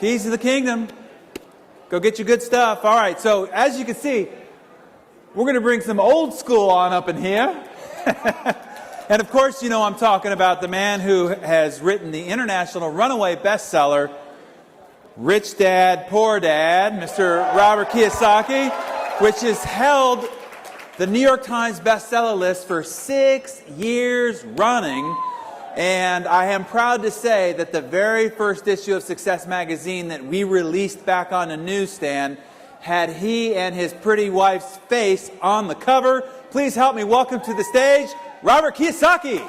Keys to the kingdom. Go get your good stuff. All right, so as you can see, we're going to bring some old school on up in here. And of course, you know I'm talking about the man who has written the international runaway bestseller, Rich Dad, Poor Dad, Mr. Robert Kiyosaki, which has held the New York Times bestseller list for 6 years running. And I am proud to say that the very first issue of Success Magazine that we released back on the newsstand had he and his pretty wife's face on the cover. Please help me welcome to the stage, Robert Kiyosaki.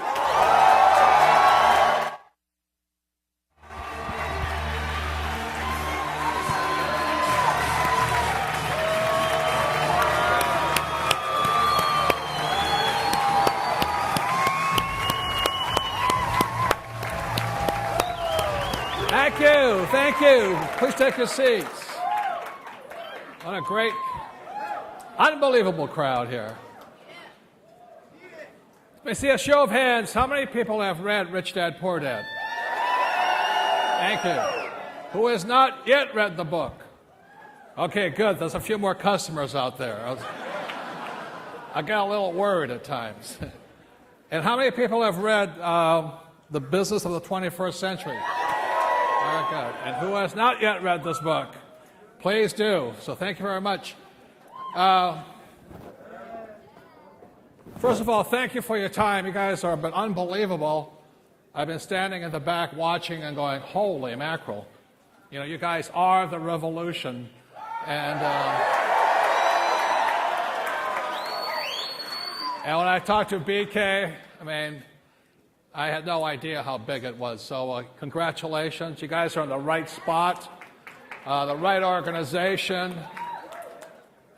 Thank you. Please take your seats. What a great, unbelievable crowd here. Let me see a show of hands. How many people have read Rich Dad, Poor Dad? Thank you. Who has not yet read the book? Okay, good. There's a few more customers out there. I got a little worried at times. And how many people have read The Business of the 21st Century? Very good. And who has not yet read this book? Please do. So thank you very much. First of all, thank you for your time. You guys have been unbelievable. I've been standing in the back watching and going, holy mackerel. You know, you guys are the revolution. And when I talked to BK, I mean, I had no idea how big it was. So congratulations. You guys are in the right spot, the right organization,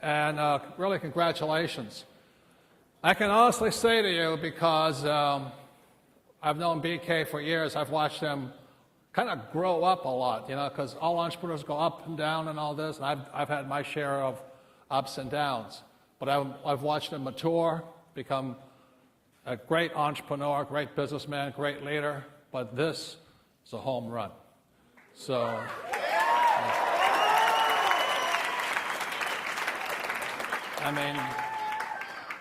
and really congratulations. I can honestly say to you, because I've known BK for years, I've watched him kind of grow up a lot, you know, because all entrepreneurs go up and down and all this, and I've had my share of ups and downs. But I've watched him mature, become a great entrepreneur, great businessman, great leader, but this is a home run. So, I mean,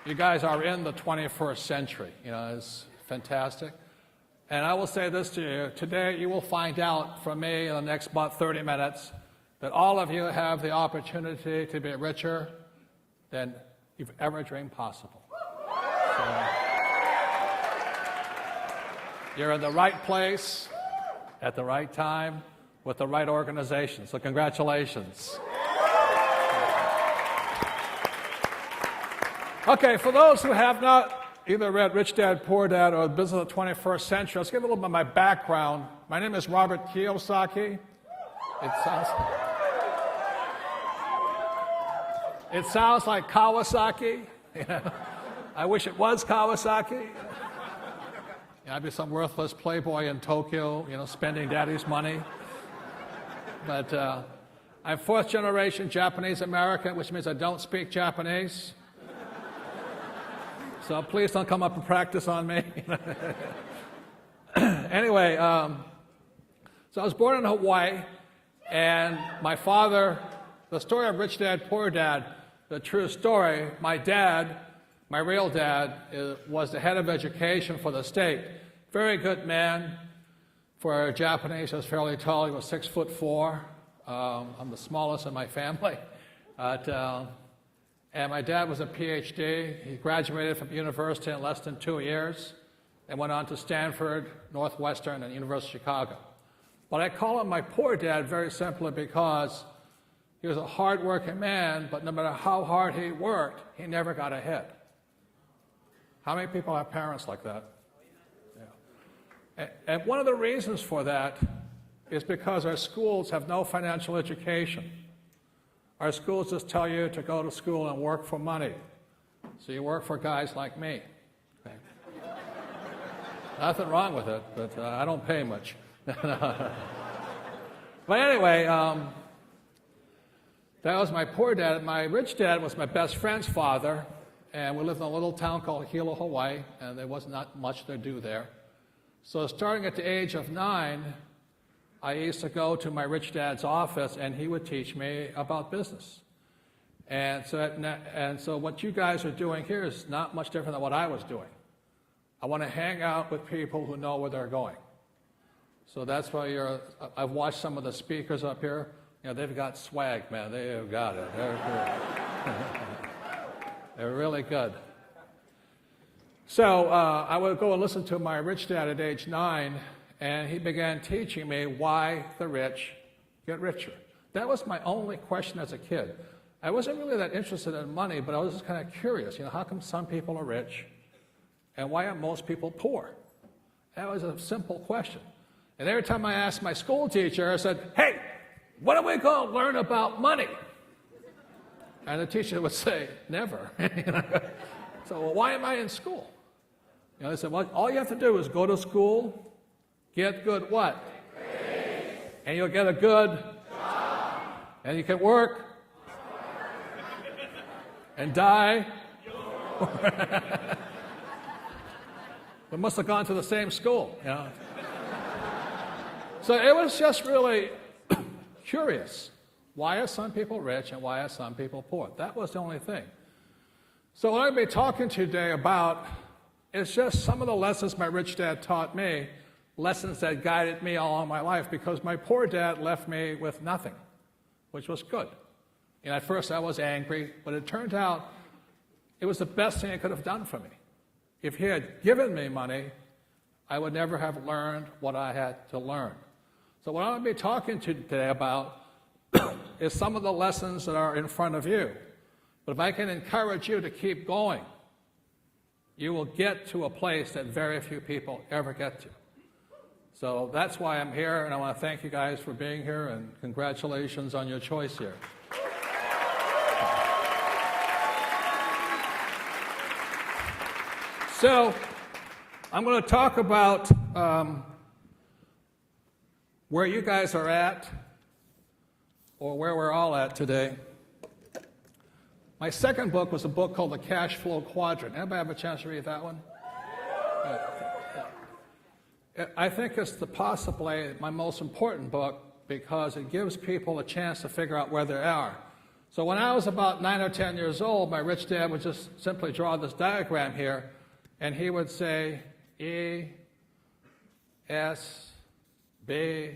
you guys are in the 21st century. You know, it's fantastic. And I will say this to you. Today, you will find out from me in the next about 30 minutes that all of you have the opportunity to be richer than you've ever dreamed possible. So, you're in the right place, at the right time, with the right organization. So congratulations. Okay, for those who have not either read Rich Dad, Poor Dad or The Business of the 21st Century, let's give a little bit of my background. My name is Robert Kiyosaki. It sounds like Kawasaki. I wish it was Kawasaki. I'd be some worthless playboy in Tokyo, you know, spending daddy's money. But I'm fourth generation Japanese American, which means I don't speak Japanese. So please don't come up and practice on me. Anyway, so I was born in Hawaii, and my father, the story of Rich Dad, Poor Dad, the true story, my dad, my real dad, was the head of education for the state. Very good man. For a Japanese, he was fairly tall. He was 6'4". I'm the smallest in my family. And my dad was a PhD. He graduated from university in less than 2 years and went on to Stanford, Northwestern, and University of Chicago. But I call him my poor dad very simply because he was a hard-working man, but no matter how hard he worked, he never got ahead. How many people have parents like that? Yeah. And one of the reasons for that is because our schools have no financial education. Our schools just tell you to go to school and work for money. So you work for guys like me. Okay. Nothing wrong with it, but I don't pay much. But anyway, that was my poor dad. My rich dad was my best friend's father, and we lived in a little town called Hilo, Hawaii, and there was not much to do there. So starting at the age of 9, I used to go to my rich dad's office, and he would teach me about business. And so what you guys are doing here is not much different than what I was doing. I want to hang out with people who know where they're going. So that's why I've watched some of the speakers up here. You know, they've got swag, man. They have got it. They're good. They're really good. So I would go and listen to my rich dad at age 9, and he began teaching me why the rich get richer. That was my only question as a kid. I wasn't really that interested in money, but I was just kind of curious. You know, how come some people are rich, and why are most people poor? That was a simple question. And every time I asked my school teacher, I said, "Hey, what are we going to learn about money?" And the teacher would say, "Never." You know? So, well, why am I in school? You know, they said, well, all you have to do is go to school, get good what? Grades. And you'll get a good job. And you can work and die. We must have gone to the same school, you know. So it was just really curious. Why are some people rich and why are some people poor? That was the only thing. So what I'm going to be talking today about is just some of the lessons my rich dad taught me, lessons that guided me all my life, because my poor dad left me with nothing, which was good. And at first I was angry, but it turned out it was the best thing he could have done for me. If he had given me money, I would never have learned what I had to learn. So what I'm going to be talking to you today about is some of the lessons that are in front of you. But if I can encourage you to keep going, you will get to a place that very few people ever get to. So that's why I'm here, and I want to thank you guys for being here, and congratulations on your choice here. So I'm going to talk about where you guys are at, or where we're all at today. My second book was a book called The Cash Flow Quadrant. Anybody have a chance to read that one? I think it's possibly my most important book because it gives people a chance to figure out where they are. So when I was about 9 or 10 years old, my rich dad would just simply draw this diagram here, and he would say E, S, B,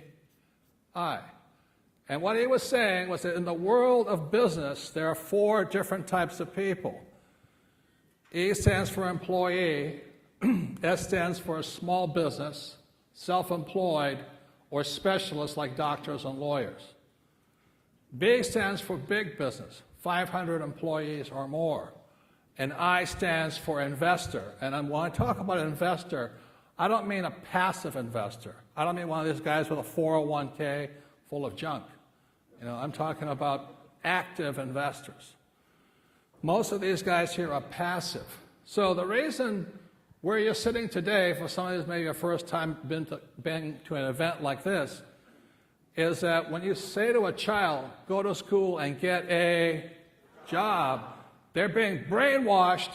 I. And what he was saying was that in the world of business, there are 4 different types of people. E stands for employee, S stands for small business, self-employed, or specialists like doctors and lawyers. B stands for big business, 500 employees or more. And I stands for investor. And when I talk about investor, I don't mean a passive investor. I don't mean one of these guys with a 401k full of junk. You know, I'm talking about active investors. Most of these guys here are passive. So the reason where you're sitting today, for somebody who's maybe your first time been to an event like this, is that when you say to a child, go to school and get a job, they're being brainwashed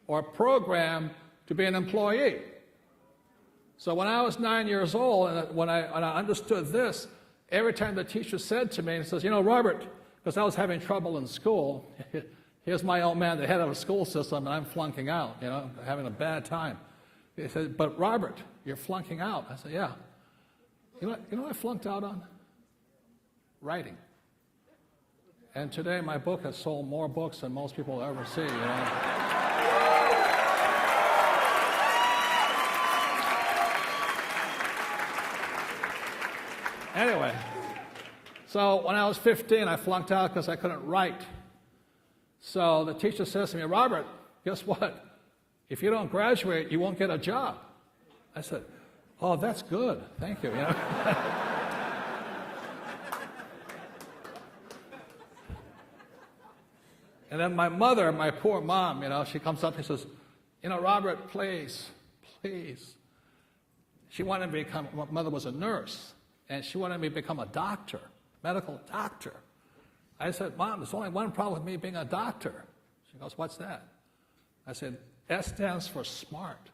or programmed to be an employee. So when I was 9 years old, and when I understood this, every time the teacher said to me, he says, you know, Robert, because I was having trouble in school, here's my old man, the head of a school system, and I'm flunking out, you know, having a bad time. He said, but Robert, you're flunking out. I said, yeah. You know what I flunked out on? Writing. And today my book has sold more books than most people will ever see, you know. Anyway, so when I was 15, I flunked out because I couldn't write. So the teacher says to me, Robert, guess what? If you don't graduate, you won't get a job. I said, oh, that's good. Thank you. You know? And then my mother, my poor mom, you know, she comes up and says, you know, Robert, please, please. She wanted me to become, my mother was a nurse, and she wanted me to become a doctor, medical doctor. I said, Mom, there's only one problem with me being a doctor. She goes, what's that? I said, S stands for smart.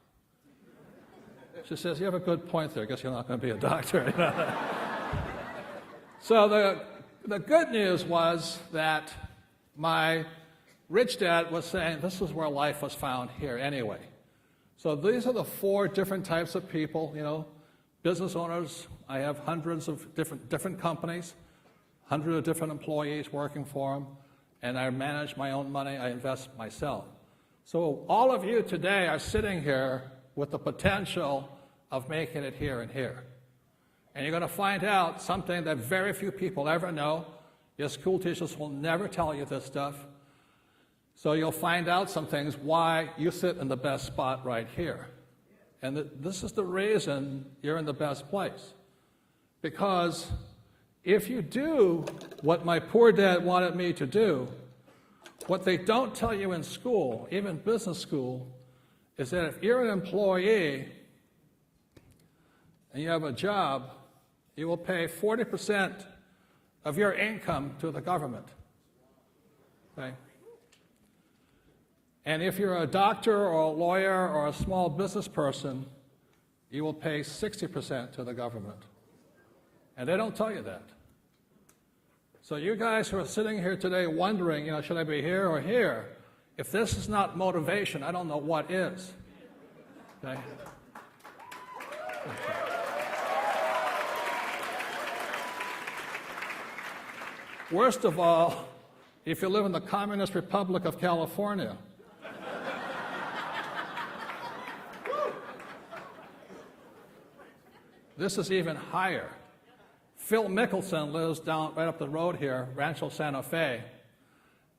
She says, you have a good point there. I guess you're not going to be a doctor. So the good news was that my rich dad was saying this is where life was found here anyway. So these are the 4 different types of people, business owners. I have hundreds of different companies, hundreds of different employees working for them, and I manage my own money, I invest myself. So all of you today are sitting here with the potential of making it here and here. And you're going to find out something that very few people ever know. Your school teachers will never tell you this stuff. So you'll find out some things why you sit in the best spot right here. And this is the reason you're in the best place. Because if you do what my poor dad wanted me to do, what they don't tell you in school, even business school, is that if you're an employee and you have a job, you will pay 40% of your income to the government. Okay? And if you're a doctor or a lawyer or a small business person, you will pay 60% to the government. And they don't tell you that. So you guys who are sitting here today wondering, should I be here or here? If this is not motivation, I don't know what is. Okay? Worst of all, if you live in the Communist Republic of California, this is even higher. Phil Mickelson lives down right up the road here, Rancho Santa Fe,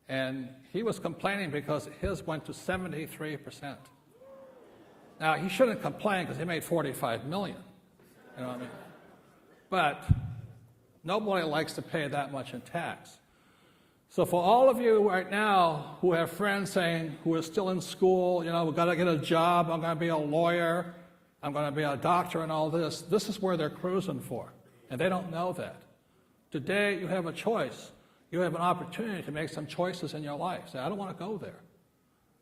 and he was complaining because his went to 73%. Now, he shouldn't complain because he made $45 million, you know what I mean? But nobody likes to pay that much in tax. So for all of you right now who have friends saying, who are still in school, we've got to get a job, I'm going to be a lawyer, I'm going to be a doctor and all this, this is where they're cruising for. And they don't know that. Today, you have a choice. You have an opportunity to make some choices in your life. Say, I don't want to go there.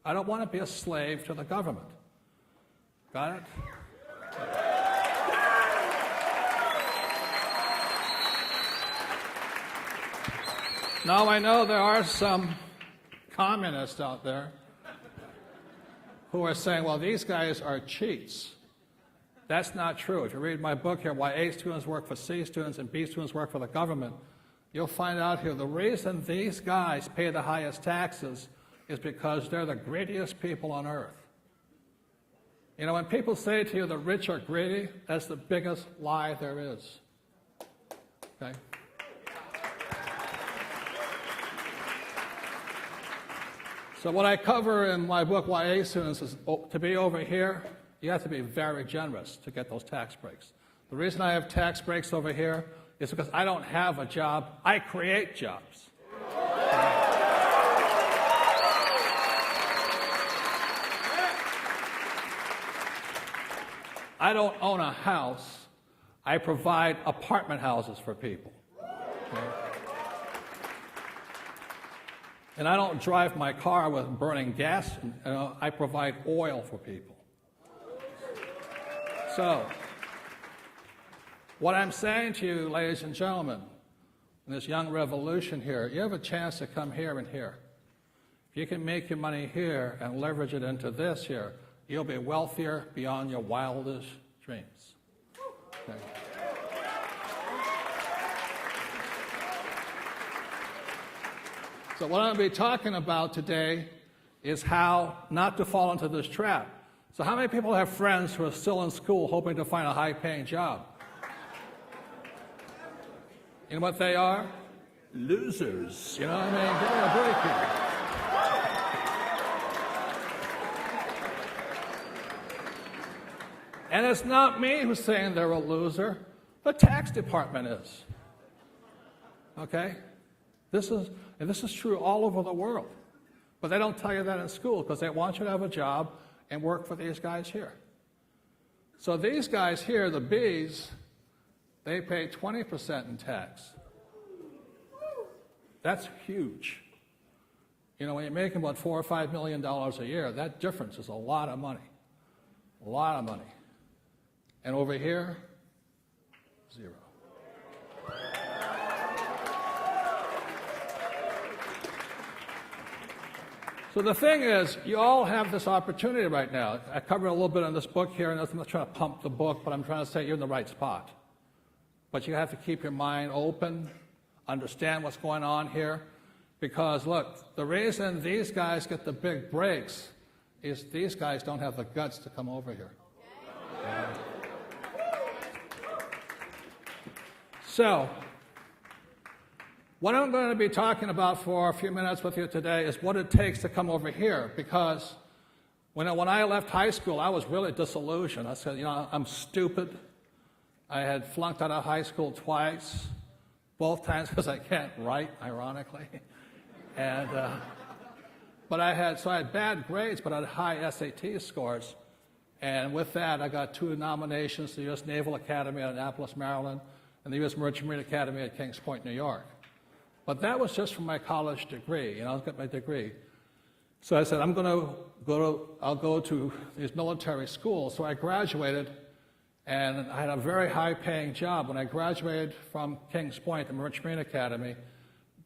I don't want to be a slave to the government. Got it? Now, I know there are some communists out there who are saying, well, these guys are cheats. That's not true. If you read my book here, Why A Students Work for C Students and B Students Work for the Government, you'll find out here the reason these guys pay the highest taxes is because they're the greediest people on earth. When people say to you the rich are greedy, that's the biggest lie there is. Okay? So what I cover in my book, Why A Students, is to be over here, you have to be very generous to get those tax breaks. The reason I have tax breaks over here is because I don't have a job, I create jobs. I don't own a house, I provide apartment houses for people. Okay? And I don't drive my car with burning gas, I provide oil for people. So, what I'm saying to you, ladies and gentlemen, in this young revolution here, you have a chance to come here and here. If you can make your money here and leverage it into this here, you'll be wealthier beyond your wildest dreams. Okay. So what I'm going to be talking about today is how not to fall into this trap. So how many people have friends who are still in school hoping to find a high-paying job? You know what they are? Losers. You know what I mean? Give me a break here. And it's not me who's saying they're a loser. The tax department is. Okay? This is true all over the world. But they don't tell you that in school because they want you to have a job and work for these guys here. So these guys here, the Bs, they pay 20% in tax. That's huge. When you're making about $4 or $5 million a year, that difference is a lot of money. A lot of money. And over here, zero. So the thing is, you all have this opportunity right now. I covered a little bit in this book here, and I'm not trying to pump the book, but I'm trying to say you're in the right spot. But you have to keep your mind open, understand what's going on here, because look, the reason these guys get the big breaks is these guys don't have the guts to come over here. So, what I'm going to be talking about for a few minutes with you today is what it takes to come over here, because when I left high school, I was really disillusioned. I said, I'm stupid. I had flunked out of high school twice, both times because I can't write, ironically. And, but I had bad grades, but I had high SAT scores. And with that, I got 2 nominations to the U.S. Naval Academy at Annapolis, Maryland, and the U.S. Merchant Marine Academy at Kings Point, New York. But that was just from my college degree, I was getting my degree. So I said, I'll go to these military schools. So I graduated, and I had a very high-paying job. When I graduated from Kings Point, the Merchant Marine Academy,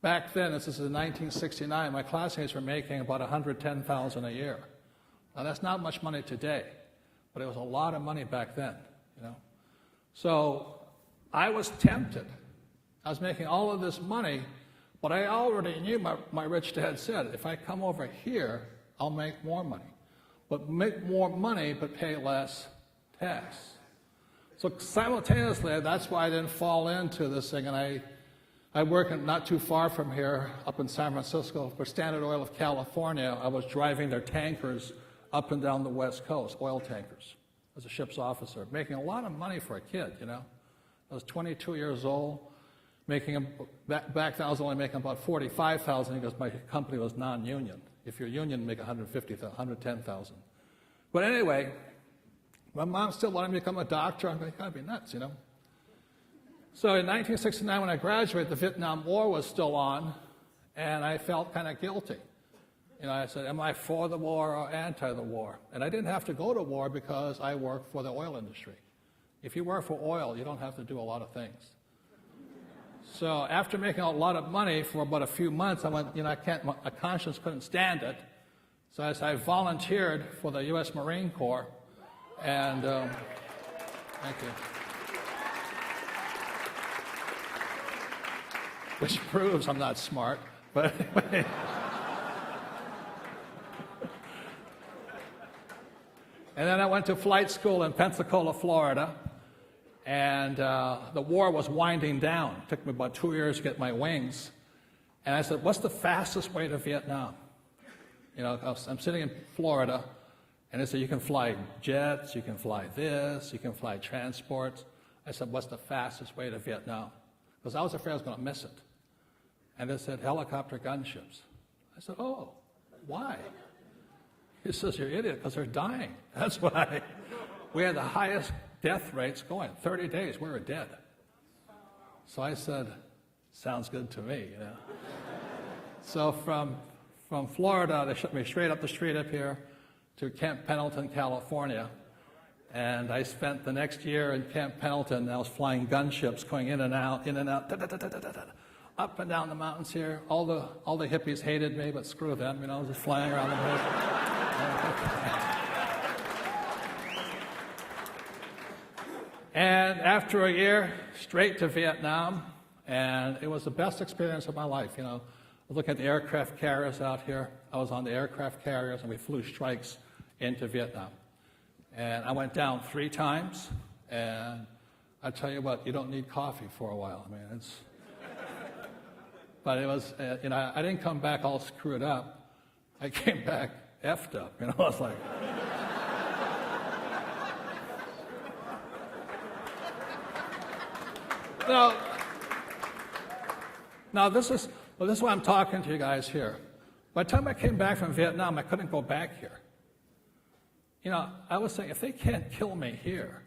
back then, this is in 1969, my classmates were making about $110,000 a year. Now that's not much money today, but it was a lot of money back then, So I was tempted. I was making all of this money, but I already knew my rich dad said, if I come over here, I'll make more money. But make more money, but pay less tax. So simultaneously, that's why I didn't fall into this thing. And I work not too far from here, up in San Francisco, for Standard Oil of California. I was driving their tankers up and down the West Coast, oil tankers, as a ship's officer, making a lot of money for a kid, I was 22 years old, back then I was only making about $45,000 because my company was non-union. If you're union, you make $110,000. But anyway, my mom still wanted me to become a doctor. I'm going, you gotta be nuts, So in 1969, when I graduated, the Vietnam War was still on, and I felt kind of guilty. I said, am I for the war or anti the war? And I didn't have to go to war because I worked for the oil industry. If you work for oil, you don't have to do a lot of things. So after making a lot of money for about a few months, I went, my conscience couldn't stand it. So I volunteered for the U.S. Marine Corps, and thank you. Which proves I'm not smart, but anyway. And then I went to flight school in Pensacola, Florida, and the war was winding down. It took me about 2 years to get my wings. And I said, what's the fastest way to Vietnam? I'm sitting in Florida, and they said, you can fly jets, you can fly this, you can fly transports. I said, what's the fastest way to Vietnam? Because I was afraid I was going to miss it. And they said, helicopter gunships. I said, oh, why? He says, you're an idiot, because they're dying. That's why. We had the highest death rates going. 30 days, we were dead. So I said, sounds good to me, So from Florida, they shipped me straight up the street up here to Camp Pendleton, California. And I spent the next year in Camp Pendleton. I was flying gunships, going in and out, up and down the mountains here. All the hippies hated me, but screw them. I was just flying around the place. And after a year, straight to Vietnam, and it was the best experience of my life. I was looking at the aircraft carriers out here. I was on the aircraft carriers, and we flew strikes into Vietnam. And I went down 3 times, and I tell you what, you don't need coffee for a while. But it was, I didn't come back all screwed up. I came back effed up, I was like. Now this is why I'm talking to you guys here. By the time I came back from Vietnam, I couldn't go back here. I was saying, if they can't kill me here,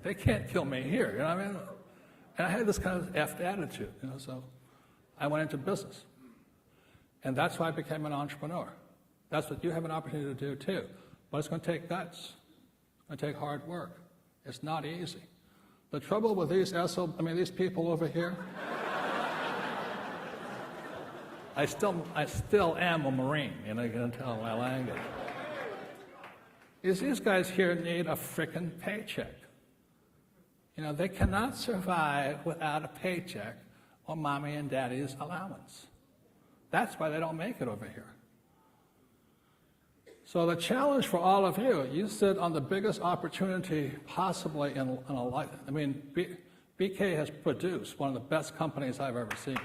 they can't kill me here, And I had this kind of effed attitude, so I went into business. And that's why I became an entrepreneur. That's what you have an opportunity to do too. But it's going to take guts. It's going to take hard work. It's not easy. The trouble with these people over here, I still am a Marine, you know, you can tell my language. Is these guys here need a frickin' paycheck. You know, they cannot survive without a paycheck or mommy and daddy's allowance. That's why they don't make it over here. So the challenge for all of you, you sit on the biggest opportunity possibly in a life. I mean, BK has produced one of the best companies I've ever seen.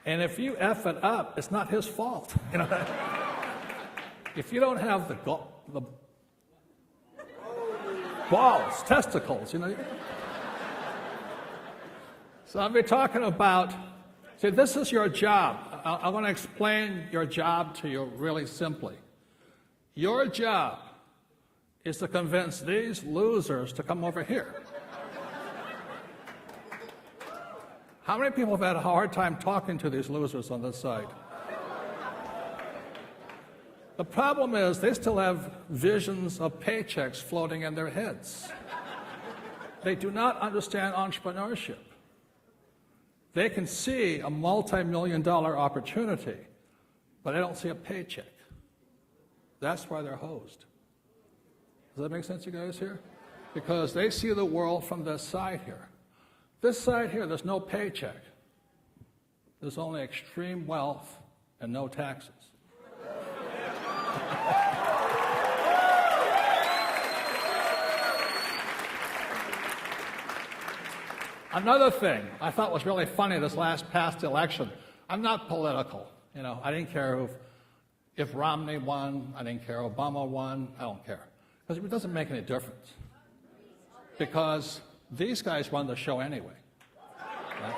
And if you F it up, it's not his fault. You know, if you don't have the balls, testicles, you know. So I'll be talking about, see, this is your job. I want to explain your job to you really simply. Your job is to convince these losers to come over here. How many people have had a hard time talking to these losers on this side? The problem is they still have visions of paychecks floating in their heads. They do not understand entrepreneurship. They can see a multi-million-dollar opportunity, but they don't see a paycheck. That's why they're hosed. Does that make sense, you guys here? Because they see the world from this side here. This side here, there's no paycheck. There's only extreme wealth and no taxes. Another thing I thought was really funny this past election, I'm not political. You know, I didn't care if Romney won, I didn't care Obama won, I don't care. Because it doesn't make any difference. Because these guys run the show anyway. Right?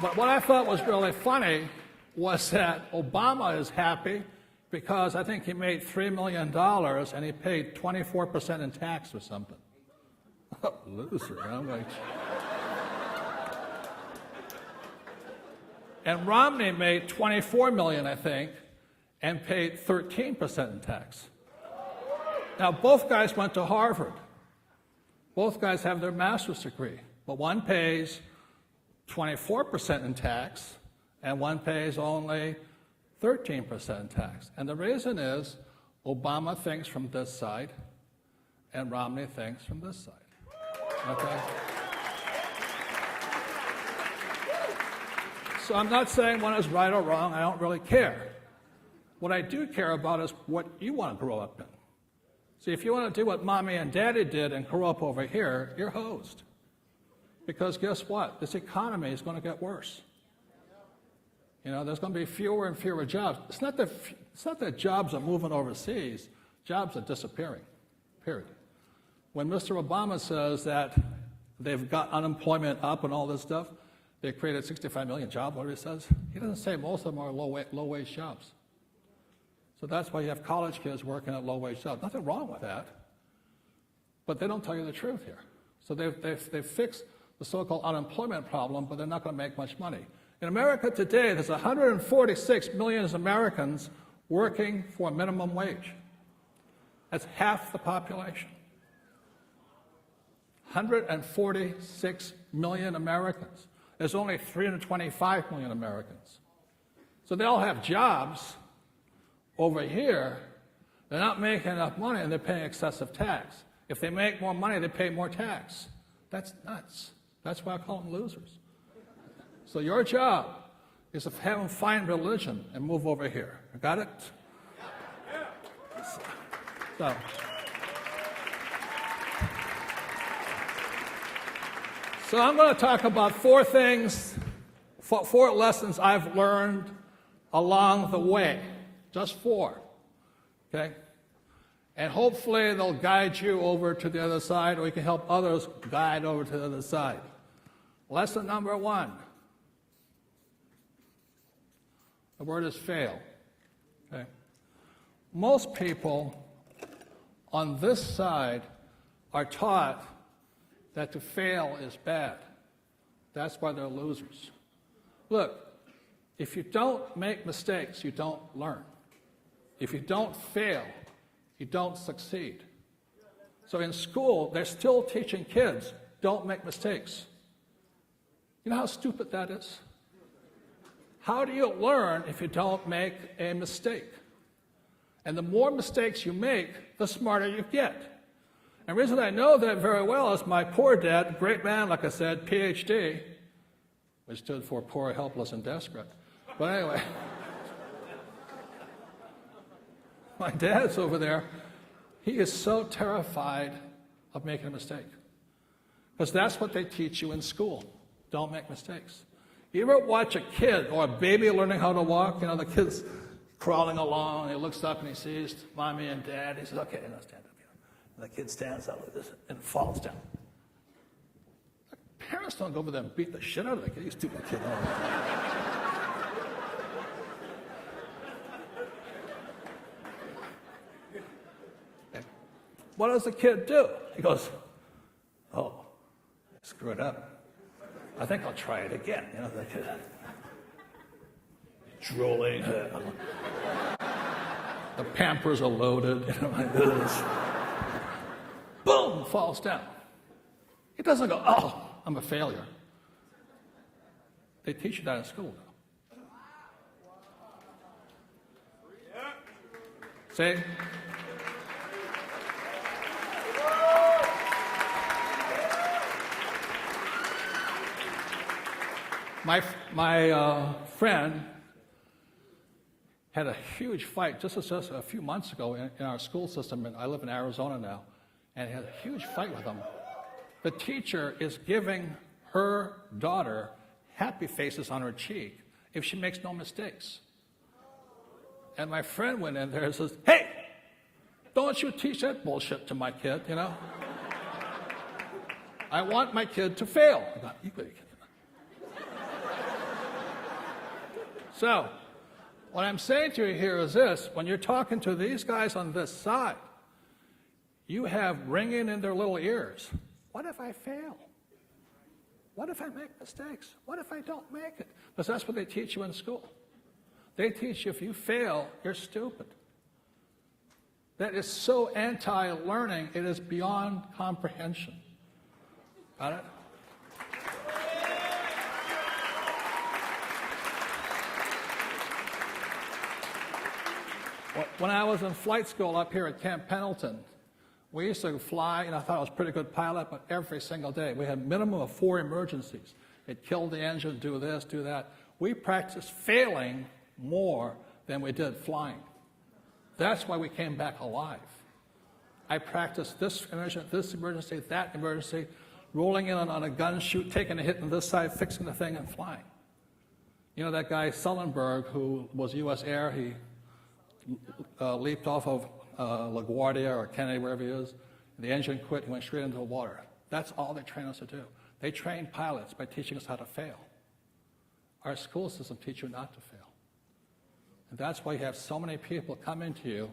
But what I thought was really funny was that Obama is happy because I think he made $3 million and he paid 24% in tax or something. Loser, I'm like. And Romney made $24 million, I think, and paid 13% in tax. Now, both guys went to Harvard. Both guys have their master's degree, but one pays 24% in tax, and one pays only 13% in tax. And the reason is Obama thinks from this side, and Romney thinks from this side. Okay? So I'm not saying one is right or wrong. I don't really care. What I do care about is what you want to grow up in. See, if you want to do what mommy and daddy did and grow up over here, you're hosed. Because guess what? This economy is going to get worse. You know, there's going to be fewer and fewer jobs. It's not that jobs are moving overseas. Jobs are disappearing, period. When Mr. Obama says that they've got unemployment up and all this stuff, they created 65 million jobs, whatever he says, he doesn't say most of them are low-wage jobs. So that's why you have college kids working at low-wage jobs. Nothing wrong with that. But they don't tell you the truth here. So they've fixed the so-called unemployment problem, but they're not going to make much money. In America today, there's 146 million Americans working for a minimum wage. That's half the population. 146 million Americans. There's only 325 million Americans. So they all have jobs. Over here, they're not making enough money and they're paying excessive tax. If they make more money, they pay more tax. That's nuts. That's why I call them losers. So your job is to have them find religion and move over here. Got it? So I'm going to talk about four things, four lessons I've learned along the way. Just four, okay? And hopefully they'll guide you over to the other side, or you can help others guide over to the other side. Lesson number one. The word is fail, okay? Most people on this side are taught that to fail is bad. That's why they're losers. Look, If you don't make mistakes, you don't learn. If you don't fail, you don't succeed. So in school, they're still teaching kids, don't make mistakes. You know how stupid that is? How do you learn if you don't make a mistake? And the more mistakes you make, the smarter you get. And the reason I know that very well is my poor dad, great man, like I said, PhD, which stood for poor, helpless, and desperate. But anyway, my dad's over there. He is so terrified of making a mistake. Because that's what they teach you in school. Don't make mistakes. You ever watch a kid or a baby learning how to walk? You know, the kid's crawling along, and he looks up and he sees mommy and dad. He says, okay, now stand up. And the kid stands up like this and falls down. Parents don't go over there and beat the shit out of the kid. You stupid kid. What does the kid do? He goes, oh, I screwed up. I think I'll try it again. You know, the kid drooling. The Pampers are loaded. You know, like this. Boom, falls down. He doesn't go, oh, I'm a failure. They teach you that in school, though. See? My friend had a huge fight just a few months ago in our school system, and I live in Arizona now, and he had a huge fight with him. The teacher is giving her daughter happy faces on her cheek if she makes no mistakes. And my friend went in there and says, hey, don't you teach that bullshit to my kid, you know? I want my kid to fail. I thought, you could. So, what I'm saying to you here is this: when you're talking to these guys on this side, you have ringing in their little ears. What if I fail? What if I make mistakes? What if I don't make it? Because that's what they teach you in school. They teach you if you fail, you're stupid. That is so anti-learning, it is beyond comprehension. Got it? When I was in flight school up here at Camp Pendleton, we used to fly, and I thought I was a pretty good pilot, but every single day. We had a minimum of 4 emergencies. It killed the engine, do this, do that. We practiced failing more than we did flying. That's why we came back alive. I practiced this emergency, that emergency, rolling in on a gun chute, taking a hit on this side, fixing the thing, and flying. You know that guy Sullenberg, who was U.S. Air, he leaped off of LaGuardia or Kennedy, wherever he is, and the engine quit, he went straight into the water. That's all they train us to do. They train pilots by teaching us how to fail. Our school system teaches you not to fail. And that's why you have so many people come into you,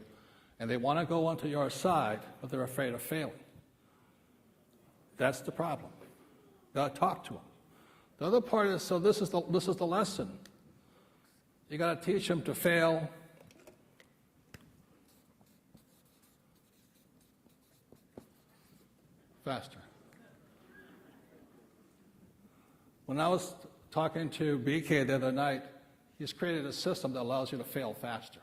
and they want to go onto your side, but they're afraid of failing. That's the problem. You got to talk to them. The other part is, so this is the lesson. You got to teach them to fail faster. When I was talking to BK the other night, he's created a system that allows you to fail faster.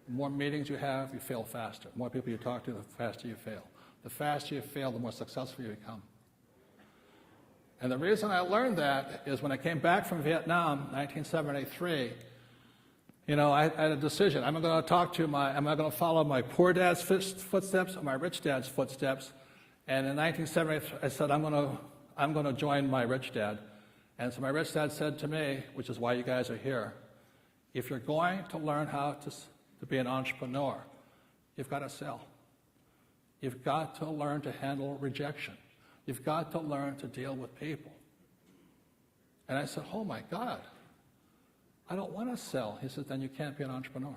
The more meetings you have, you fail faster. The more people you talk to, the faster you fail. The faster you fail, the more successful you become. And the reason I learned that is when I came back from Vietnam, 1973, I had a decision. Am I going to follow my poor dad's footsteps or my rich dad's footsteps? And in 1973, I said, I'm going to join my rich dad. And so my rich dad said to me, which is why you guys are here, if you're going to learn how to be an entrepreneur, you've got to sell. You've got to learn to handle rejection. You've got to learn to deal with people. And I said, oh my God, I don't want to sell. He said, then you can't be an entrepreneur.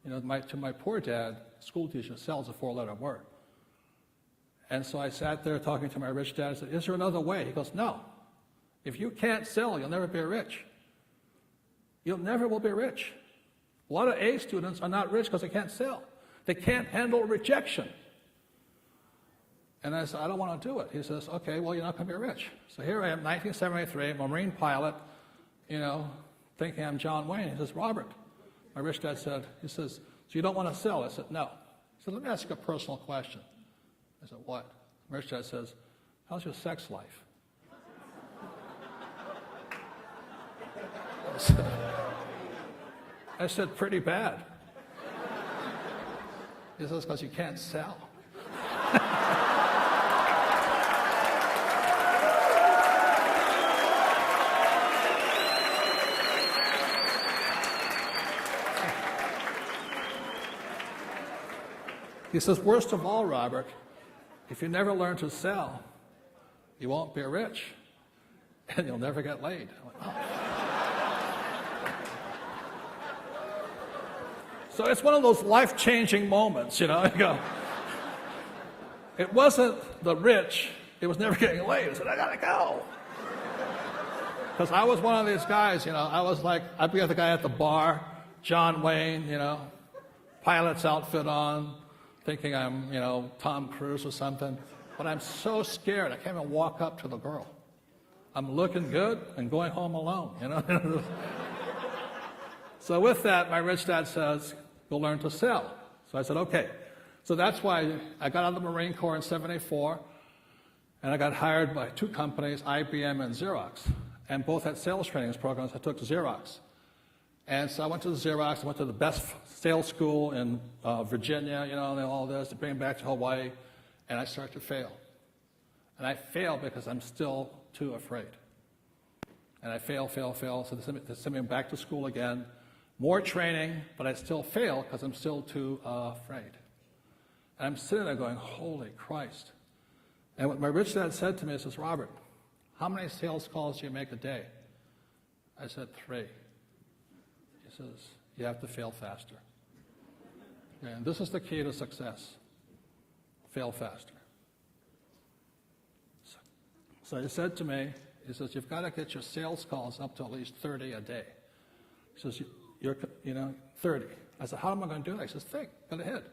To my poor dad, school teacher, sells a 4-letter word. And so I sat there talking to my rich dad. I said, is there another way? He goes, no. If you can't sell, you'll never be rich. you never will be rich. A lot of A students are not rich because they can't sell. They can't handle rejection. And I said, I don't want to do it. He says, okay, well, you're not going to be rich. So here I am, 1973, I'm a Marine pilot, thinking I'm John Wayne. He says, Robert, my rich dad said, he says, so you don't want to sell? I said, no. He said, let me ask you a personal question. I said, what? My rich dad says, how's your sex life? I said, pretty bad. He says, because you can't sell. He says, worst of all, Robert, if you never learn to sell, you won't be rich, and you'll never get laid. I went, oh. So it's one of those life-changing moments, you go. It wasn't the rich, it was never getting laid. I said, I gotta go. Because I was one of these guys, I was like, I'd be the guy at the bar, John Wayne, pilot's outfit on, thinking I'm, Tom Cruise or something. But I'm so scared, I can't even walk up to the girl. I'm looking good and going home alone, So with that, my rich dad says, go learn to sell. So I said, okay. So that's why I got out of the Marine Corps in '74, and I got hired by two companies, IBM and Xerox. And both had sales training programs. I took Xerox. And so I went to Xerox, I went to the best sales school in Virginia, and all this, to bring it back to Hawaii, and I started to fail. And I failed because I'm still too afraid. And I fail. So they sent me back to school again. More training, but I still fail because I'm still too afraid. And I'm sitting there going, holy Christ. And what my rich dad said to me, he says, Robert, how many sales calls do you make a day? I said, 3. He says, you have to fail faster. And this is the key to success. Fail faster. So he said to me, he says, you've got to get your sales calls up to at least 30 a day. He says, you're 30. I said, how am I going to do that? He says, think, go ahead.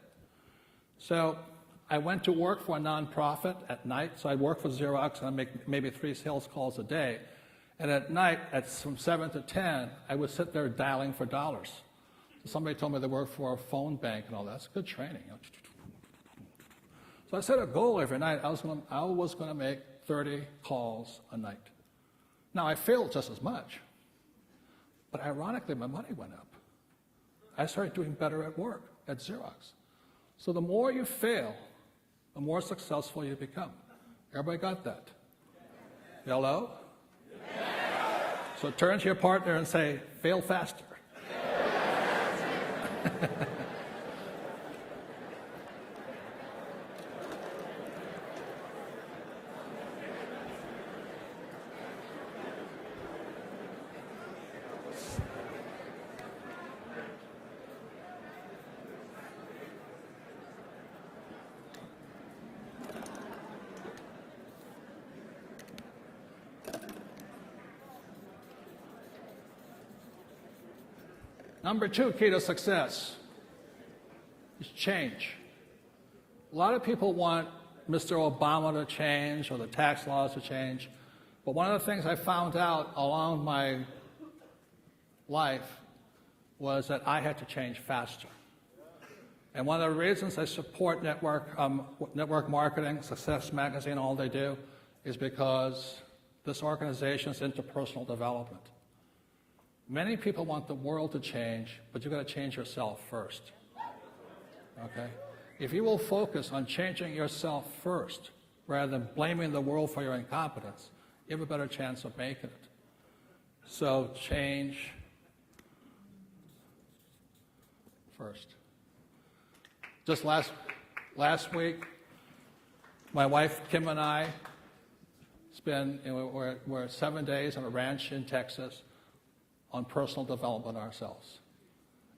So I went to work for a nonprofit at night. So I'd work for Xerox and I'd make maybe 3 sales calls a day. And at night, from 7 to 10, I would sit there dialing for dollars. So somebody told me they worked for a phone bank and all that. It's good training. So I set a goal every night. I was going to make 30 calls a night. Now, I failed just as much. But ironically, my money went up. I started doing better at work, at Xerox. So the more you fail, the more successful you become. Everybody got that? Hello? So turn to your partner and say, fail faster. Number 2 key to success is change. A lot of people want Mr. Obama to change or the tax laws to change. But one of the things I found out along my life was that I had to change faster. And one of the reasons I support network marketing, Success Magazine, all they do, is because this organization is into personal development. Many people want the world to change, but you've got to change yourself first. Okay? If you will focus on changing yourself first, rather than blaming the world for your incompetence, you have a better chance of making it. So change first. Just last week, my wife Kim and I we're 7 days on a ranch in Texas on personal development ourselves.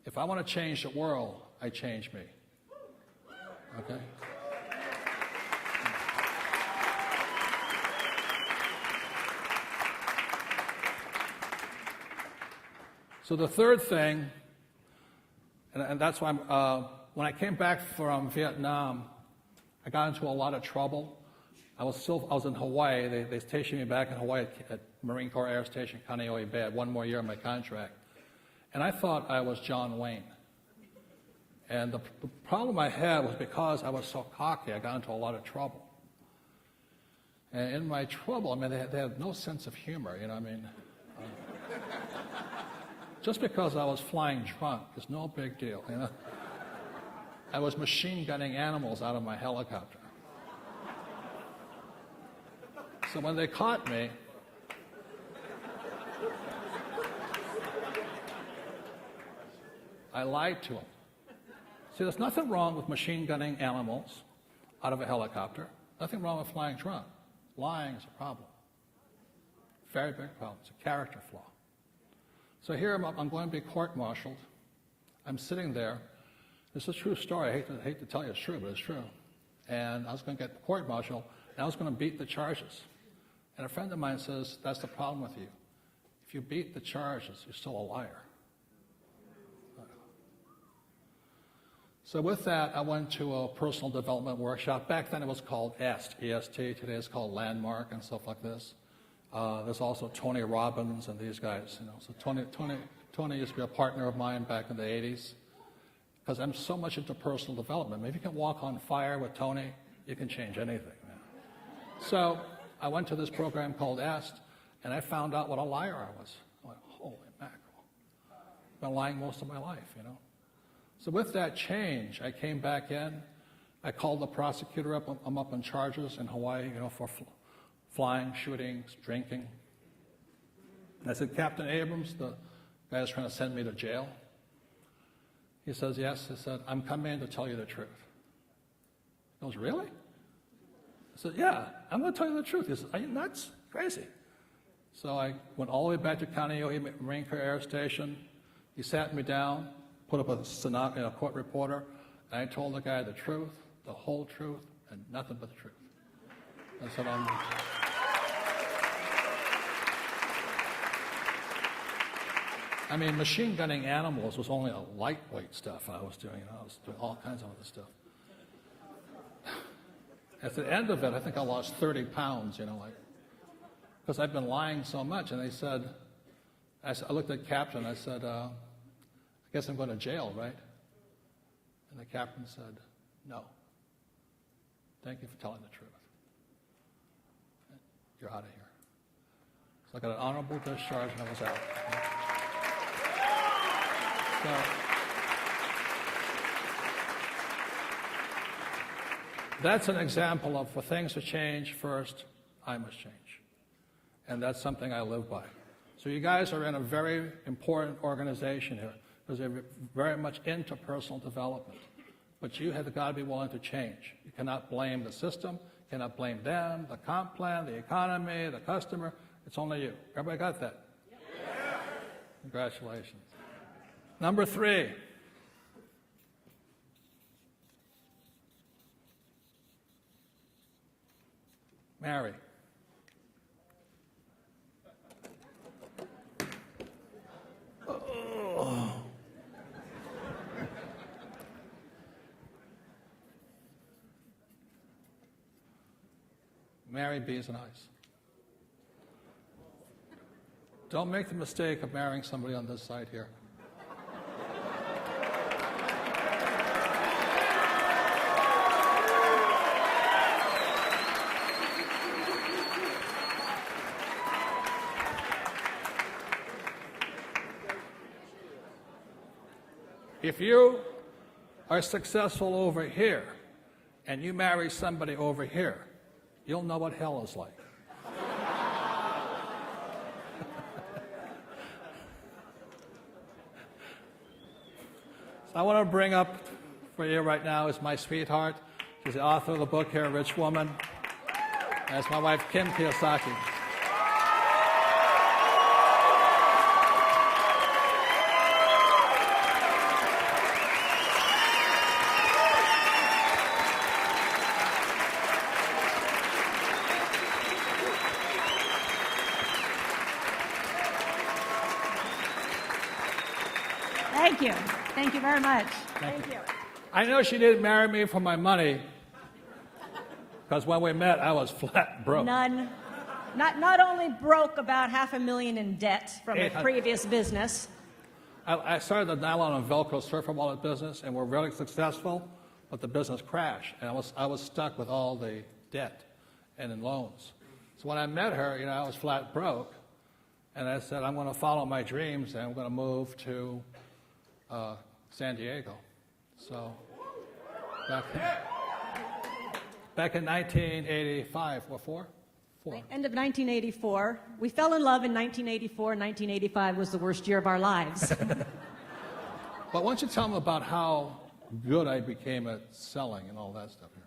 If I want to change the world, I change me. Okay? So the third thing, and that's why when I came back from Vietnam, I got into a lot of trouble. I was in Hawaii. They stationed me back in Hawaii at Marine Corps Air Station Kaneohe Bay. I had one more year on my contract. And I thought I was John Wayne. And the problem I had was because I was so cocky, I got into a lot of trouble. And in my trouble, I mean, they had no sense of humor, you know what I mean? Just because I was flying drunk is no big deal, you know? I was machine gunning animals out of my helicopter. So when they caught me, I lied to them. See, there's nothing wrong with machine gunning animals out of a helicopter. Nothing wrong with flying drunk. Lying is a problem. Very big problem. It's a character flaw. So here I'm going to be court-martialed. I'm sitting there. This is a true story. I hate to tell you it's true, but it's true. And I was going to get court-martialed, and I was going to beat the charges. And a friend of mine says, that's the problem with you. If you beat the charges, you're still a liar. So with that, I went to a personal development workshop. Back then it was called EST, E-S-T. Today it's called Landmark and stuff like this. There's also Tony Robbins and these guys. You know, so Tony used to be a partner of mine back in the 80s. Because I'm so much into personal development. Maybe you can walk on fire with Tony, you can change anything. Man. So I went to this program called EST, and I found out what a liar I was. I went, holy mackerel. I've been lying most of my life, you know. So with that change, I came back in. I called the prosecutor up. I'm up on charges in Hawaii, you know, for flying, shooting, drinking. And I said, Captain Abrams, the guy is trying to send me to jail. He says, yes. I said, I'm coming in to tell you the truth. He goes, really? I said, yeah, I'm going to tell you the truth. He says, are you nuts? Crazy. So I went all the way back to Kaneohe Marine Corps Air Station. He sat me down, put up a court reporter, and I told the guy the truth, the whole truth, and nothing but the truth. I said, I mean, machine gunning animals was only a lightweight stuff I was doing. I was doing all kinds of other stuff. At the end of it, I think I lost 30 pounds, you know, like, because I'd been lying so much. And they said, I looked at the captain, I said, I guess I'm going to jail, right? And the captain said, no. Thank you for telling the truth. You're out of here. So I got an honorable discharge and I was out. So, that's an example of for things to change first, I must change. And that's something I live by. So you guys are in a very important organization here because they're very much into personal development. But you have got to be willing to change. You cannot blame the system, you cannot blame them, the comp plan, the economy, the customer. It's only you. Everybody got that? Yeah. Congratulations. Number 3. Marry. Oh. Marry bees and ice. Don't make the mistake of marrying somebody on this side here. If you are successful over here and you marry somebody over here, you'll know what hell is like. So I want to bring up for you right now is my sweetheart. She's the author of the book here, Rich Woman. That's my wife, Kim Kiyosaki. Thank you. Thank you very much. Thank you. I know she didn't marry me for my money, because when we met, I was flat broke. None. Not only broke, about $500,000 in debt from a 800. previous business. I started the nylon and Velcro surfer wallet business, and we're very successful, but the business crashed, and I was stuck with all the debt and in loans. So when I met her, I was flat broke, and I said, I'm going to follow my dreams, and I'm going to move to San Diego. So back in 1985, or four? End of 1984. We fell in love in 1984. 1985 was the worst year of our lives. But why don't you tell them about how good I became at selling and all that stuff here?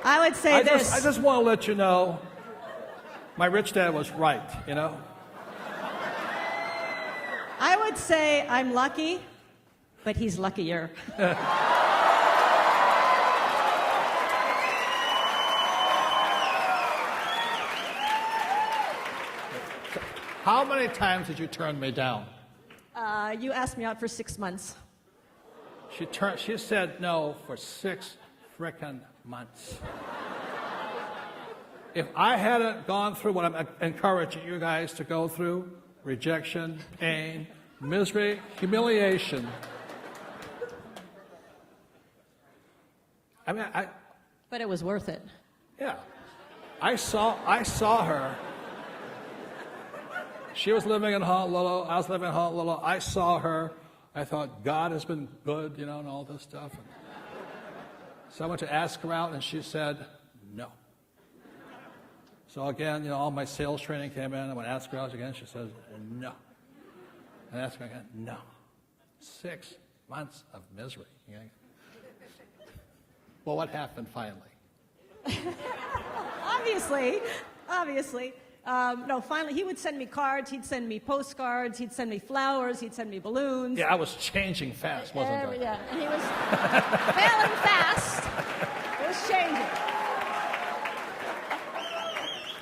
I would say this. I just want to let you know, my rich dad was right, I would say I'm lucky, but he's luckier. How many times did you turn me down? You asked me out for 6 months. She said no for 6 frickin' months. If I hadn't gone through what I'm encouraging you guys to go through, rejection, pain, misery, humiliation, But it was worth it. yeah. I saw her. She was living in Honolulu. I was living in Honolulu. I saw her. I thought, God has been good, and all this stuff. So I went to ask her out, and she said, no. So again, all my sales training came in. I went to ask her out again. She says, no. And I asked her again, no. 6 months of misery. Well, what happened finally? Obviously. No, finally, he would send me cards, he'd send me postcards, he'd send me flowers, he'd send me balloons. Yeah, I was changing fast, wasn't I? Yeah, and he was failing fast. It was changing.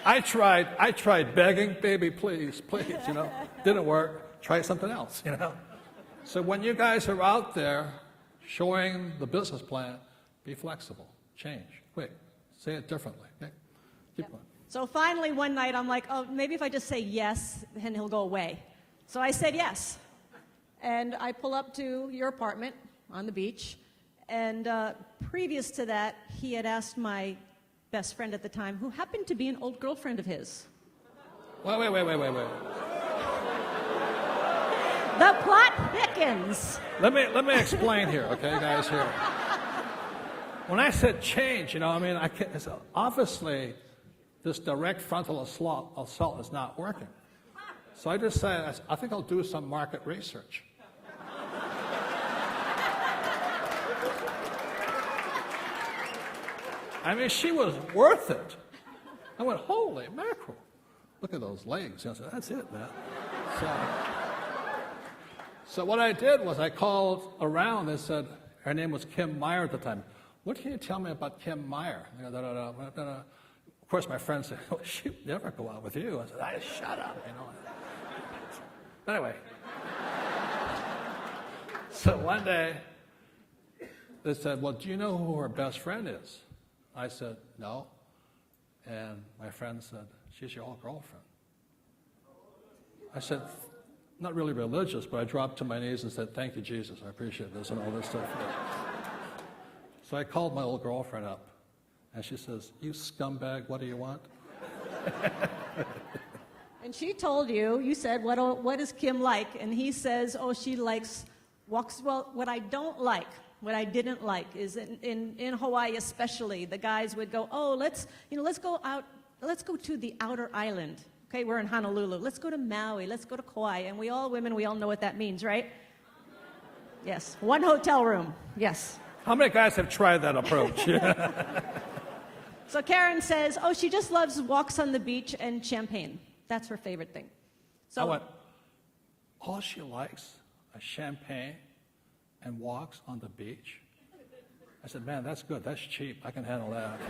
I tried begging, baby, please, Didn't work. Try something else, So when you guys are out there showing the business plan, be flexible, change, quick, say it differently. Okay? Keep going. So finally, one night, I'm like, oh, maybe if I just say yes, then he'll go away. So I said yes. And I pull up to your apartment on the beach. And previous to that, he had asked my best friend at the time, who happened to be an old girlfriend of his. Wait. The plot thickens. Let me explain here, okay, guys, here. When I said change, I can't, obviously, this direct frontal assault is not working. So I just said, I think I'll do some market research. She was worth it. I went, holy mackerel. Look at those legs. I said, that's it, man. So what I did was I called around and said, her name was Kim Meyer at the time. What can you tell me about Kim Meyer? Of course, my friend said, oh, she'd never go out with you. I said, shut up, Anyway. So one day, they said, well, do you know who her best friend is? I said, no. And my friend said, she's your old girlfriend. I said, not really religious, but I dropped to my knees and said, thank you, Jesus. I appreciate this and all this stuff. So I called my old girlfriend up. And she says, you scumbag, what do you want? And she told you said, what is Kim like? And he says, oh, she walks, well, what I didn't like is in Hawaii especially, the guys would go, oh, let's go to the outer island. Okay, we're in Honolulu. Let's go to Maui. Let's go to Kauai. And we all know what that means, right? Yes. 1 hotel room. Yes. How many guys have tried that approach? So Karen says, oh, she just loves walks on the beach and champagne. That's her favorite thing. I went, all she likes is champagne and walks on the beach? I said, man, that's good. That's cheap. I can handle that.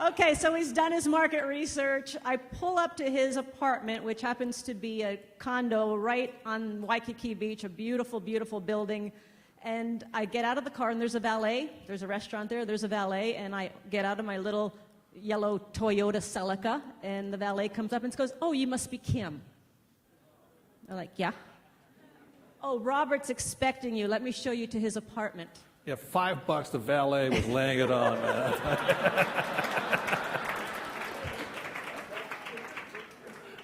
Okay, so he's done his market research. I pull up to his apartment, which happens to be a condo right on Waikiki Beach, a beautiful, beautiful building. And I get out of the car, and there's a valet. There's a restaurant there. There's a valet. And I get out of my little yellow Toyota Celica, and the valet comes up and goes, oh, you must be Kim. I'm like, yeah. Oh, Robert's expecting you. Let me show you to his apartment. Yeah, $5, the valet was laying it on, man.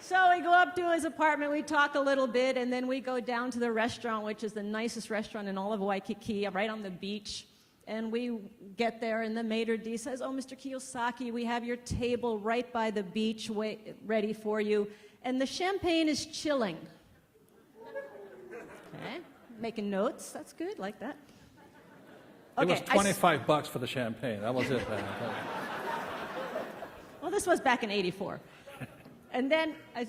So we go up to his apartment, we talk a little bit, and then we go down to the restaurant, which is the nicest restaurant in all of Waikiki, right on the beach. And we get there, and the maitre d' says, oh, Mr. Kiyosaki, we have your table right by the beach ready for you. And the champagne is chilling. Okay, making notes. That's good, like that. It Okay, was $25 for the champagne. That was it, man. Well, this was back in '84. And then I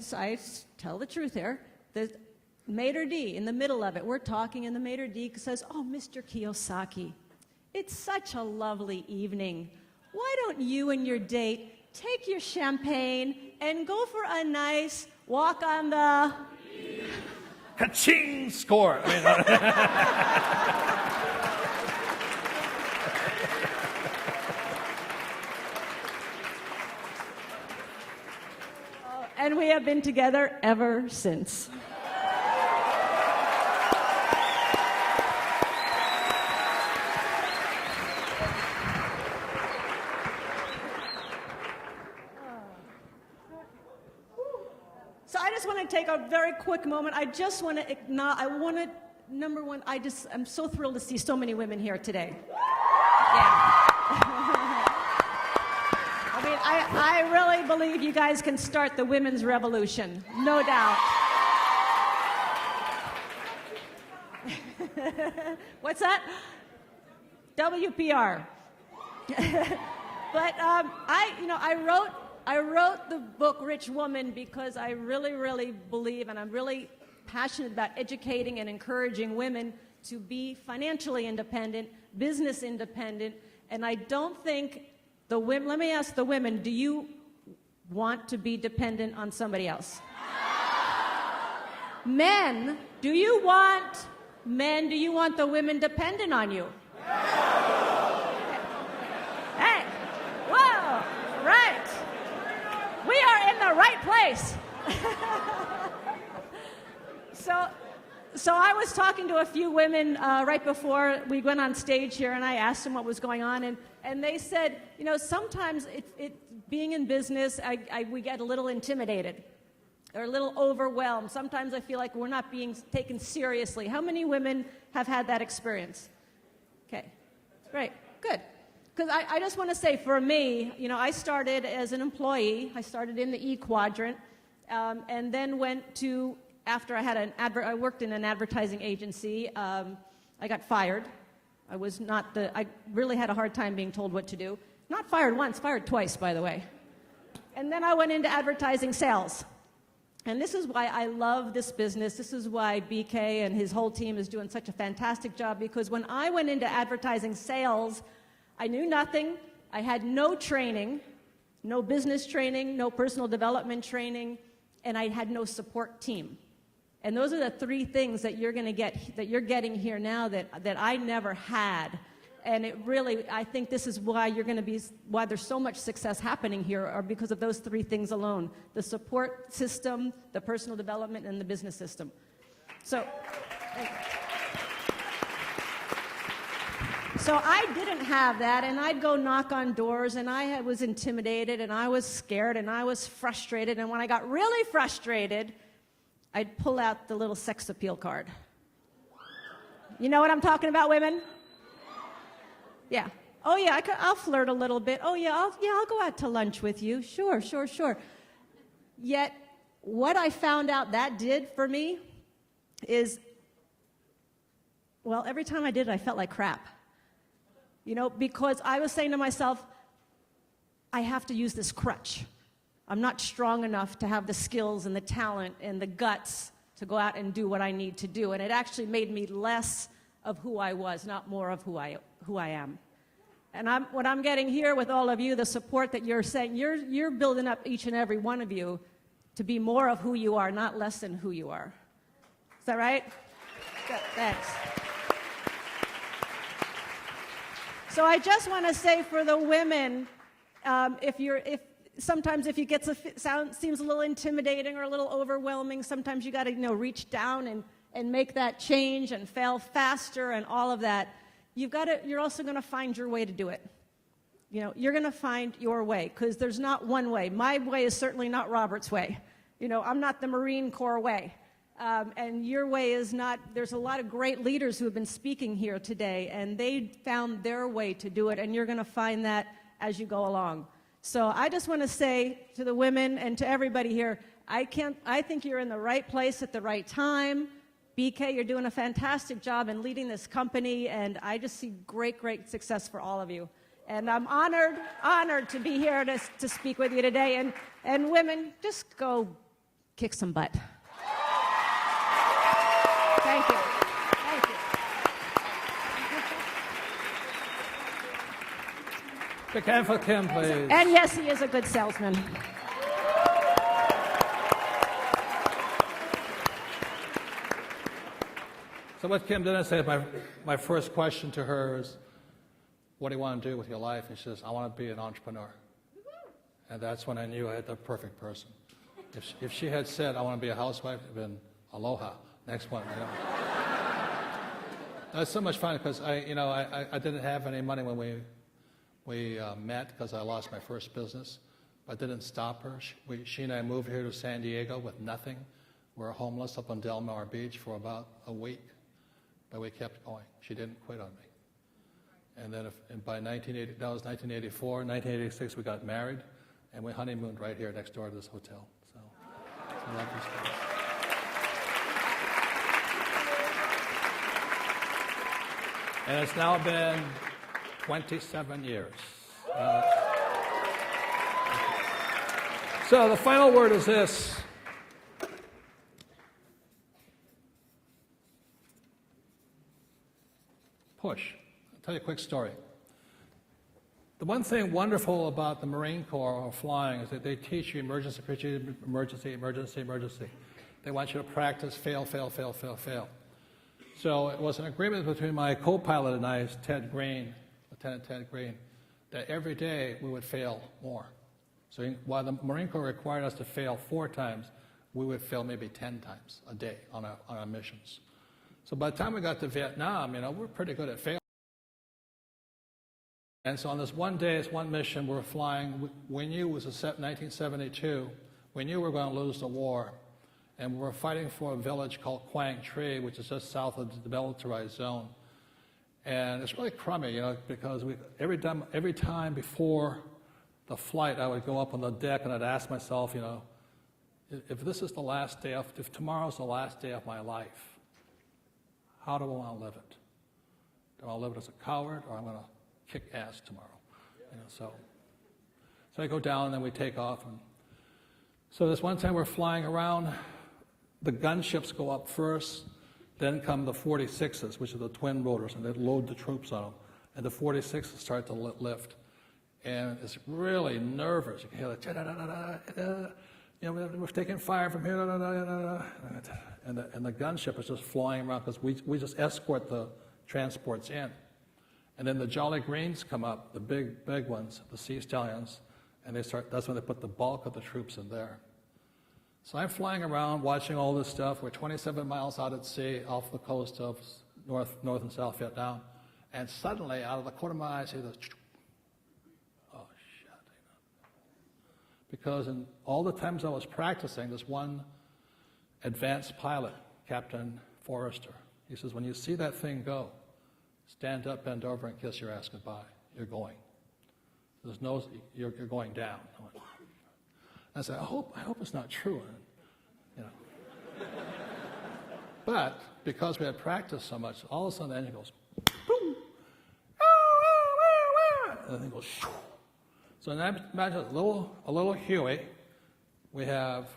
tell the truth here. The maitre d' in the middle of it, we're talking, and the maitre d' says, oh, Mr. Kiyosaki, it's such a lovely evening. Why don't you and your date take your champagne and go for a nice walk on the... Ka-ching! Score! I mean, And we have been together ever since. So I just want to take a very quick moment. I just want to acknowledge, number one, I'm so thrilled to see so many women here today. Yeah. I mean, I really believe you guys can start the women's revolution, no doubt. What's that? WPR. But I wrote the book Rich Woman because I really, really believe, and I'm really passionate about educating and encouraging women to be financially independent, business independent, and I don't think the women, let me ask the women, do you want to be dependent on somebody else? Men, do you want the women dependent on you? Hey, whoa, right. We are in the right place. So I was talking to a few women right before we went on stage here, and I asked them what was going on, and they said, you know, sometimes being in business, we get a little intimidated or a little overwhelmed. Sometimes I feel like we're not being taken seriously. How many women have had that experience? Okay, great, good. Because I just want to say, for me, you know, I started as an employee. I started in the E quadrant, and then went to, after I had I worked in an advertising agency. I got fired. I really had a hard time being told what to do. Not fired once, fired twice, by the way. And then I went into advertising sales. And this is why I love this business. This is why BK and his whole team is doing such a fantastic job, because when I went into advertising sales, I knew nothing. I had no training, no business training, no personal development training, and I had no support team. And those are the three things that you're going to get, that you're getting here now that I never had. And it really, I think this is why why there's so much success happening here, are because of those three things alone: the support system, the personal development, and the business system. So I didn't have that, and I'd go knock on doors, and I was intimidated, and I was scared, and I was frustrated, and when I got really frustrated, I'd pull out the little sex appeal card. You know what I'm talking about, women? Yeah. Oh, yeah, I'll flirt a little bit. Oh, yeah, I'll go out to lunch with you. Sure. Yet, what I found out that did for me is, well, every time I did it, I felt like crap. You know, because I was saying to myself, I have to use this crutch. I'm not strong enough to have the skills and the talent and the guts to go out and do what I need to do. And it actually made me less of who I was, not more of who I am. And what I'm getting here with all of you, the support that you're saying, you're building up each and every one of you to be more of who you are, not less than who you are. Is that right? Good, thanks. So I just want to say for the women, if sometimes if you get seems a little intimidating or a little overwhelming, sometimes you got to reach down and make that change and fail faster and all of that. You're also going to find your way to do it. You're going to find your way, because there's not one way. My way is certainly not Robert's way. I'm not the Marine Corps way. And your way is not. There's a lot of great leaders who have been speaking here today, and they found their way to do it, and you're going to find that as you go along. So I just want to say to the women and to everybody here, I think you're in the right place at the right time. BK, you're doing a fantastic job in leading this company, and I just see great, great success for all of you. And I'm honored to be here to speak with you today. And women, just go kick some butt. Thank you. Thank you. Big hand for Kim, please. And yes, he is a good salesman. So what Kim didn't say, my first question to her is, what do you want to do with your life? And she says, I want to be an entrepreneur. And that's when I knew I had the perfect person. If she had said, I want to be a housewife, it would have been aloha. Next one. That's so much fun, because I didn't have any money when we met, because I lost my first business. But I didn't stop her. She and I moved here to San Diego with nothing. We were homeless up on Del Mar Beach for about a week. But we kept going. She didn't quit on me. And then by 1980, that was 1984, 1986, we got married, and we honeymooned right here next door to this hotel. So I love this place. And it's now been 27 years. So the final word is this. Push. I'll tell you a quick story. The one thing wonderful about the Marine Corps or flying is that they teach you emergency procedure, emergency, emergency, emergency. They want you to practice fail, fail, fail, fail, fail. So it was an agreement between my co-pilot and I, Ted Green, Lieutenant Ted Green, that every day we would fail more. So while the Marine Corps required us to fail 4 times, we would fail maybe 10 times a day on our missions. So by the time we got to Vietnam, we're pretty good at failing. And so on this one day, this one mission, we're flying. We knew it was 1972. We knew we were going to lose the war. And we were fighting for a village called Quang Tri, which is just south of the demilitarized zone. And it's really crummy, because every time before the flight, I would go up on the deck and I'd ask myself, if this is the last day, if tomorrow's the last day of my life, how do I want to live it? Do I want to live it as a coward, or I'm going to kick ass tomorrow? So I go down, and then we take off. And so this one time we're flying around, the gunships go up first, then come the 46s, which are the twin rotors, and they load the troops on them. And the 46s start to lift. And it's really nervous. You can hear the da-da-da-da-da, we're taking fire from here, da-da-da-da-da. And the gunship is just flying around, because we just escort the transports in. And then the Jolly Greens come up, the big ones, the Sea Stallions, and that's when they put the bulk of the troops in there. So I'm flying around watching all this stuff. We're 27 miles out at sea off the coast of North and South Vietnam. And suddenly, out of the corner of my eye, I see this, oh, shit. Because in all the times I was practicing, this one advanced pilot, Captain Forrester, he says, when you see that thing go, stand up, bend over, and kiss your ass goodbye. You're going. You're going down. I said, I hope it's not true. But because we had practiced so much, all of a sudden the engine goes, boom, and the thing goes, shoo. So now imagine a little Huey. We have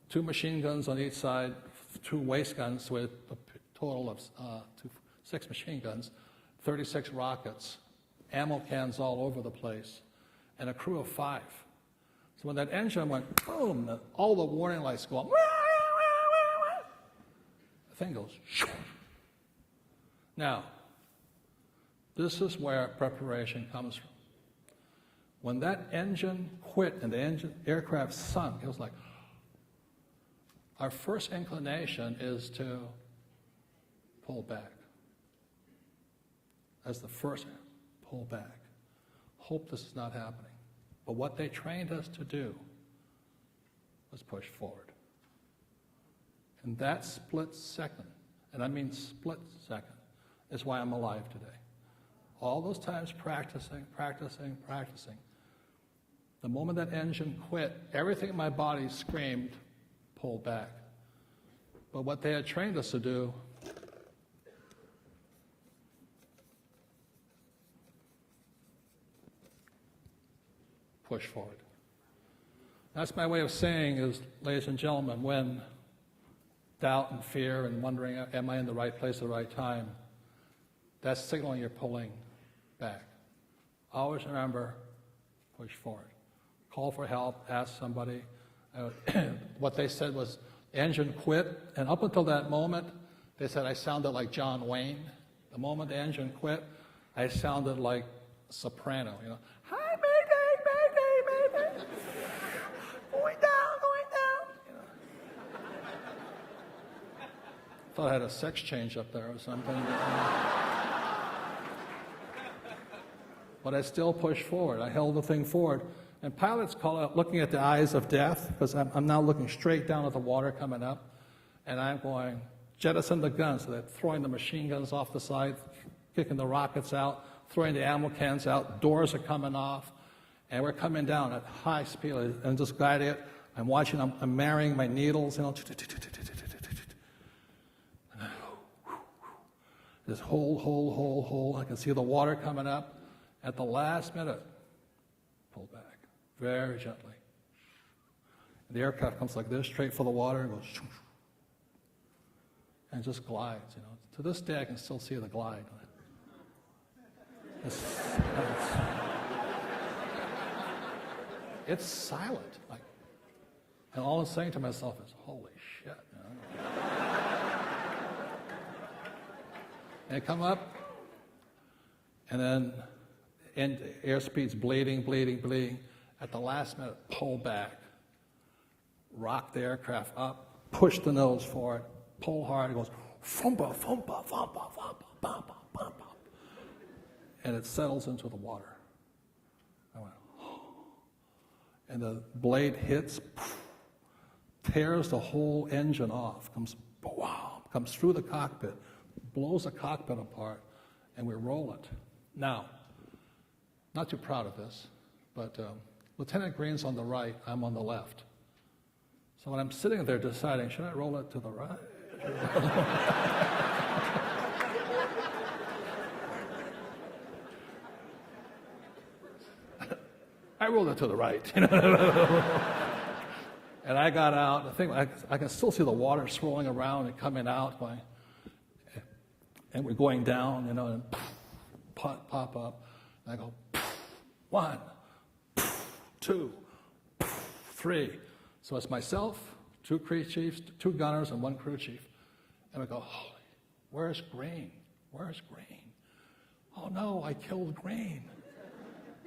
2 machine guns on each side, 2 waist guns with a total of 6 machine guns, 36 rockets, ammo cans all over the place, and a crew of 5. So when that engine went boom, all the warning lights go on. The thing goes. Now, this is where preparation comes from. When that engine quit and the aircraft sunk, it was like, our first inclination is to pull back. As the first, pull back. Hope this is not happening. But what they trained us to do was push forward. And that split second, and I mean split second, is why I'm alive today. All those times practicing. The moment that engine quit, everything in my body screamed, pull back. But what they had trained us to do, push forward. That's my way of saying is, ladies and gentlemen, when doubt and fear and wondering, am I in the right place at the right time, that's signaling you're pulling back. Always remember, push forward. Call for help, ask somebody. What they said was, engine quit, and up until that moment, they said I sounded like John Wayne. The moment the engine quit, I sounded like a soprano, you know. Hi, mayday, mayday, mayday. Going down. You know. Thought I had a sex change up there or something. But I still pushed forward. I held the thing forward. And pilots call it looking at the eyes of death, because I'm now looking straight down at the water coming up, and I'm going, jettison the guns, so they're throwing the machine guns off the side, kicking the rockets out, throwing the ammo cans out, doors are coming off, and we're coming down at high speed, and just guiding it. I'm watching, I'm marrying my needles, you know, this hole, I can see the water coming up. At the last minute, pull back. Very gently. The aircraft comes like this, straight for the water, and goes, and just glides. You know, to this day, I can still see the glide. It's silent, like, and all I'm saying to myself is, "Holy shit!" You know? And I come up, and then, and airspeed's bleeding. At the last minute, pull back, rock the aircraft up, push the nose forward, pull hard. It goes, fumba, fumba, fumba, fumba, bum, bum, bum, bum. And it settles into the water. I went, oh. And the blade hits, tears the whole engine off, comes through the cockpit, blows the cockpit apart, and we roll it. Now, not too proud of this, but Lieutenant Green's on the right, I'm on the left. So when I'm sitting there deciding, should I roll it to the right? I rolled it to the right, you know. And I got out. I think I can still see the water swirling around and coming out, going, and we're going down, you know, and pop up. And I go, 1, 2, 3. So it's myself, 2 crew chiefs, 2 gunners, and 1 crew chief. And we go, holy, where's Green? Where's Green? Oh no, I killed Green.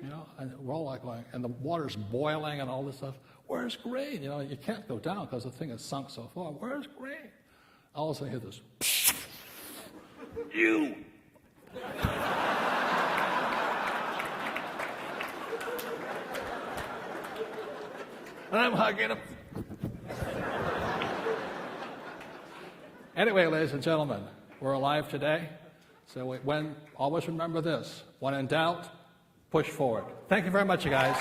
You know, and we're all like going, and the water's boiling and all this stuff. Where's Green? You know, you can't go down because the thing is sunk so far. Where's Green? All of a sudden I hear this, you. And I'm hugging him. Anyway, ladies and gentlemen, we're alive today. So always remember this. When in doubt, push forward. Thank you very much, you guys.